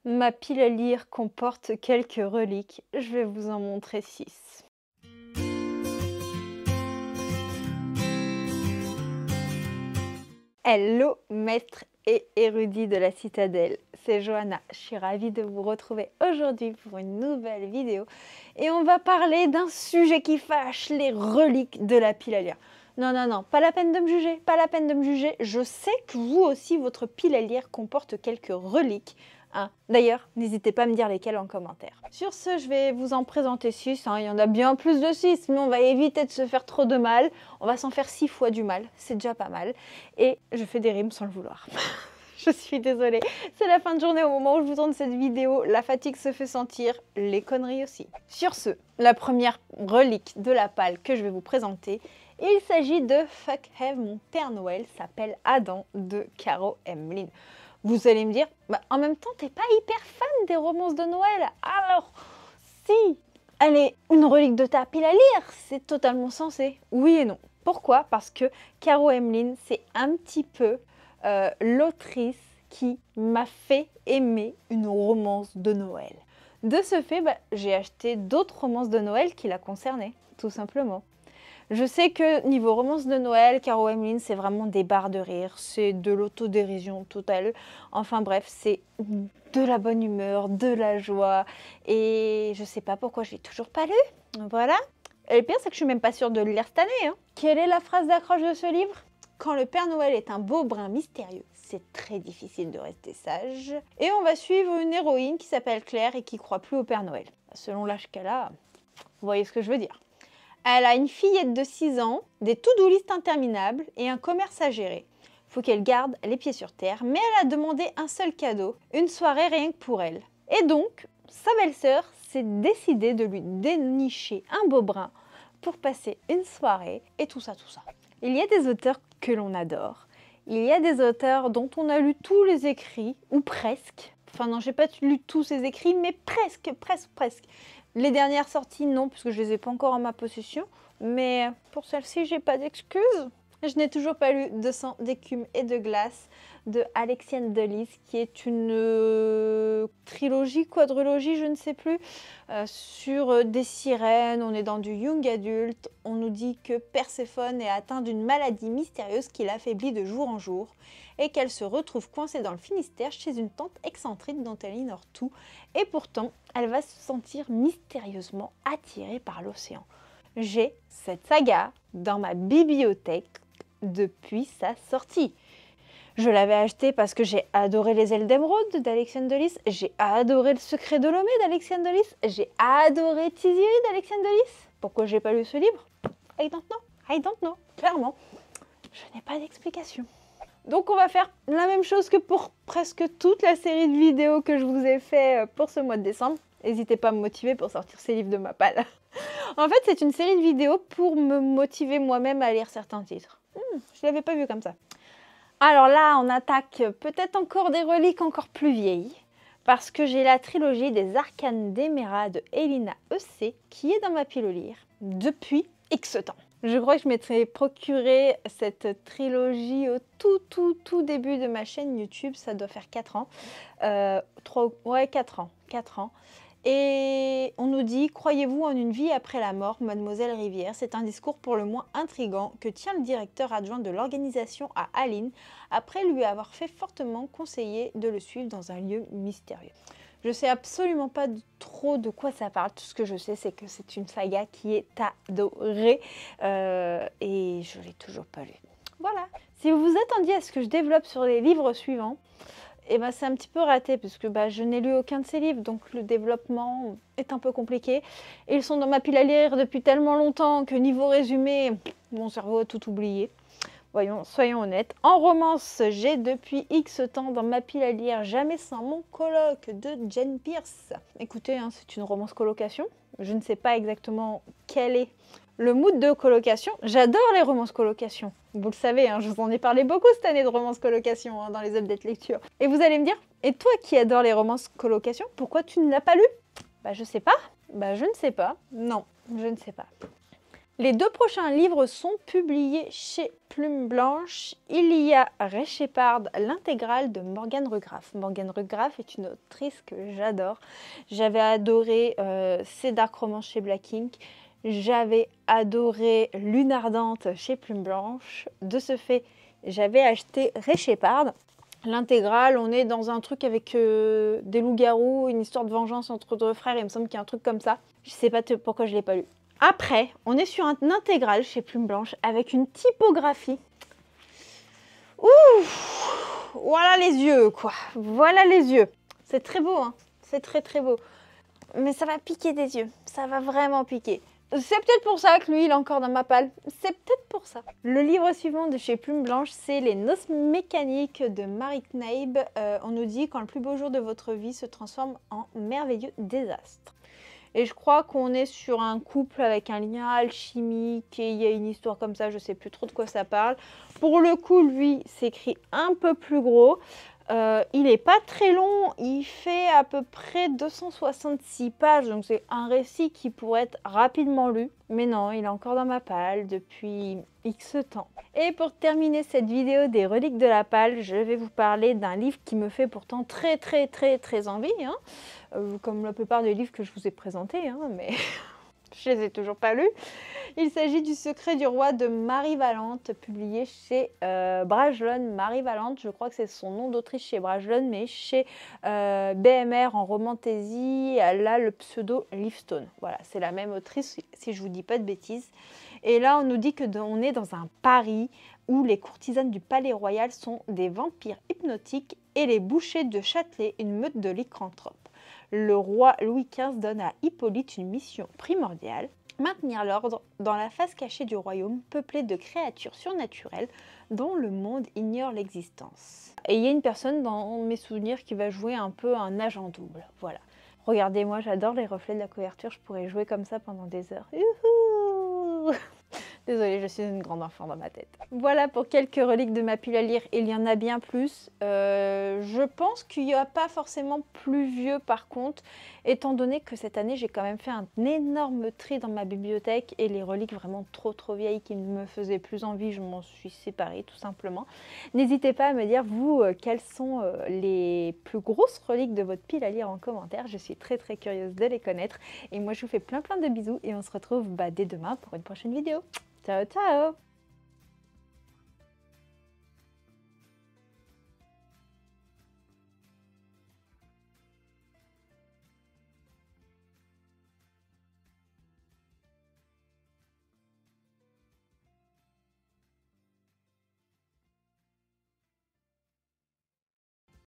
Ma pile à lire comporte quelques reliques, je vais vous en montrer 6. Hello maître et érudit de la citadelle, c'est Johanna, je suis ravie de vous retrouver aujourd'hui pour une nouvelle vidéo et on va parler d'un sujet qui fâche, les reliques de la pile à lire. Non, pas la peine de me juger, pas la peine de me juger, je sais que vous aussi votre pile à lire comporte quelques reliques. D'ailleurs, n'hésitez pas à me dire lesquelles en commentaire. Sur ce, je vais vous en présenter 6. Il y en a bien plus de 6, mais on va éviter de se faire trop de mal. On va s'en faire 6 fois du mal, c'est déjà pas mal. Et je fais des rimes sans le vouloir. Je suis désolée, c'est la fin de journée au moment où je vous tourne cette vidéo. La fatigue se fait sentir, les conneries aussi. Sur ce, la première relique de la palle que je vais vous présenter, il s'agit de Fuck Have, mon Père Noël s'appelle Adam de Caro Emmeline. Vous allez me dire, en même temps, t'es pas hyper fan des romances de Noël. Alors, si elle est une relique de ta pile à lire, c'est totalement sensé. Oui et non. Pourquoi? Parce que Caro Emmeline, c'est un petit peu l'autrice qui m'a fait aimer une romance de Noël. De ce fait, j'ai acheté d'autres romances de Noël qui la concernaient, tout simplement. Je sais que niveau romance de Noël, Caro Emmeline, c'est vraiment des barres de rire, c'est de l'autodérision totale. Enfin bref, c'est de la bonne humeur, de la joie. Et je sais pas pourquoi je l'ai toujours pas lu. Voilà. Et le pire, c'est que je suis même pas sûre de le lire cette année. Quelle est la phrase d'accroche de ce livre? Quand le Père Noël est un beau brin mystérieux, c'est très difficile de rester sage. Et on va suivre une héroïne qui s'appelle Claire et qui croit plus au Père Noël. Selon l'âge qu'elle a, vous voyez ce que je veux dire. Elle a une fillette de 6 ans, des to-do list interminables et un commerce à gérer. Faut qu'elle garde les pieds sur terre, mais elle a demandé un seul cadeau, une soirée rien que pour elle. Et donc, sa belle-sœur s'est décidée de lui dénicher un beau brin pour passer une soirée et tout ça. Il y a des auteurs que l'on adore. Il y a des auteurs dont on a lu tous les écrits, ou presque. Enfin non, j'ai pas lu tous ces écrits, mais presque. Les dernières sorties, non, parce que je les ai pas encore en ma possession. Mais pour celle-ci, j'ai pas d'excuses. Je n'ai toujours pas lu De sang, d'écume et de glace de Alexiane Delis, qui est une trilogie, quadrilogie, je ne sais plus, sur des sirènes. On est dans du young adulte. On nous dit que Perséphone est atteinte d'une maladie mystérieuse qui l'affaiblit de jour en jour et qu'elle se retrouve coincée dans le Finistère chez une tante excentrique dont elle ignore tout. Et pourtant, elle va se sentir mystérieusement attirée par l'océan. J'ai cette saga dans ma bibliothèque depuis sa sortie. Je l'avais acheté parce que j'ai adoré Les ailes d'émeraude d'Alexiane Delis, j'ai adoré Le secret de Lomé d'Alexiane Delis, j'ai adoré Tiziri d'Alexiane Delis. Pourquoi j'ai pas lu ce livre? I don't know, clairement. Je n'ai pas d'explication. Donc on va faire la même chose que pour presque toute la série de vidéos que je vous ai fait pour ce mois de décembre. N'hésitez pas à me motiver pour sortir ces livres de ma palle. En fait, c'est une série de vidéos pour me motiver moi-même à lire certains titres. Je l'avais pas vu comme ça. Alors là, on attaque peut-être encore des reliques encore plus vieilles, parce que j'ai la trilogie des Arcanes d'Emera de Elina E.C. qui est dans ma pile à lire depuis X temps. Je crois que je m'étais procuré cette trilogie au tout début de ma chaîne YouTube, ça doit faire 4 ans. 4 ans. 4 ans. Et on nous dit, croyez-vous en une vie après la mort, mademoiselle Rivière? C'est un discours pour le moins intrigant que tient le directeur adjoint de l'organisation à Aline, après lui avoir fait fortement conseiller de le suivre dans un lieu mystérieux. Je sais absolument pas trop de quoi ça parle, tout ce que je sais c'est que c'est une saga qui est adorée et je l'ai toujours pas lue. Voilà. Si vous vous attendiez à ce que je développe sur les livres suivants, et c'est un petit peu raté parce que je n'ai lu aucun de ces livres, donc le développement est un peu compliqué. Et ils sont dans ma pile à lire depuis tellement longtemps que niveau résumé, mon cerveau a tout oublié. Soyons honnêtes. En romance, j'ai depuis X temps dans ma pile à lire Jamais sans mon coloc de Jane Pierce. Écoutez, c'est une romance colocation. Je ne sais pas exactement quel est le mood de colocation. J'adore les romances colocation. Vous le savez, je vous en ai parlé beaucoup cette année de romances colocation dans les updates lecture. Et vous allez me dire, et toi qui adore les romances colocation, pourquoi tu ne l'as pas lu? Je sais pas. Je ne sais pas. Non, je ne sais pas. Les 2 prochains livres sont publiés chez Plume Blanche. Il y a Ray Shepard, l'intégrale de Morgane Rugraff. Morgane Rugraff est une autrice que j'adore. J'avais adoré ses Dark Romance chez Black Ink. J'avais adoré Lune Ardente chez Plume Blanche. De ce fait, j'avais acheté Ray Shepard. L'intégrale, on est dans un truc avec des loups-garous, une histoire de vengeance entre 2 frères, il me semble qu'il y a un truc comme ça. Je sais pas pourquoi je l'ai pas lu. Après, on est sur un intégral chez Plume Blanche avec une typographie. Ouh, voilà les yeux, quoi. Voilà les yeux. C'est très beau, hein. C'est très très beau. Mais ça va piquer des yeux. Ça va vraiment piquer. C'est peut-être pour ça que lui, il est encore dans ma palle. C'est peut-être pour ça. Le livre suivant de chez Plume Blanche, c'est Les Noces mécaniques de Marie Kneip. On nous dit quand le plus beau jour de votre vie se transforme en merveilleux désastre. Et je crois qu'on est sur un couple avec un lien alchimique et il y a une histoire comme ça, je sais plus trop de quoi ça parle. Pour le coup, lui, c'est écrit un peu plus gros. Il n'est pas très long, il fait à peu près 266 pages, donc c'est un récit qui pourrait être rapidement lu. Mais non, il est encore dans ma palle depuis X temps. Et pour terminer cette vidéo des reliques de la palle, je vais vous parler d'un livre qui me fait pourtant très envie, hein. Comme la plupart des livres que je vous ai présentés, hein, mais je les ai toujours pas lus. Il s'agit du Secret du roi de Marie Valente, publié chez Bragelonne. Marie Valente, je crois que c'est son nom d'autrice chez Bragelonne, mais chez BMR en romantaisie, elle a le pseudo Livestone. Voilà, c'est la même autrice, si je vous dis pas de bêtises. Et là, on nous dit que on est dans un Paris où les courtisanes du palais royal sont des vampires hypnotiques et les bouchers de Châtelet, une meute de lycanthropes. Le roi Louis XV donne à Hippolyte une mission primordiale, maintenir l'ordre dans la face cachée du royaume peuplé de créatures surnaturelles dont le monde ignore l'existence. Et il y a une personne dans mes souvenirs qui va jouer un peu un agent double, voilà. Regardez-moi, j'adore les reflets de la couverture, je pourrais jouer comme ça pendant des heures. Youhou! Désolée, je suis une grande enfant dans ma tête. Voilà pour quelques reliques de ma pile à lire. Il y en a bien plus. Je pense qu'il n'y a pas forcément plus vieux par contre, étant donné que cette année, j'ai quand même fait un énorme tri dans ma bibliothèque et les reliques vraiment trop vieilles qui ne me faisaient plus envie, je m'en suis séparée tout simplement. N'hésitez pas à me dire, vous, quelles sont les plus grosses reliques de votre pile à lire en commentaire. Je suis très curieuse de les connaître. Et moi, je vous fais plein de bisous et on se retrouve dès demain pour une prochaine vidéo. Ciao, ciao!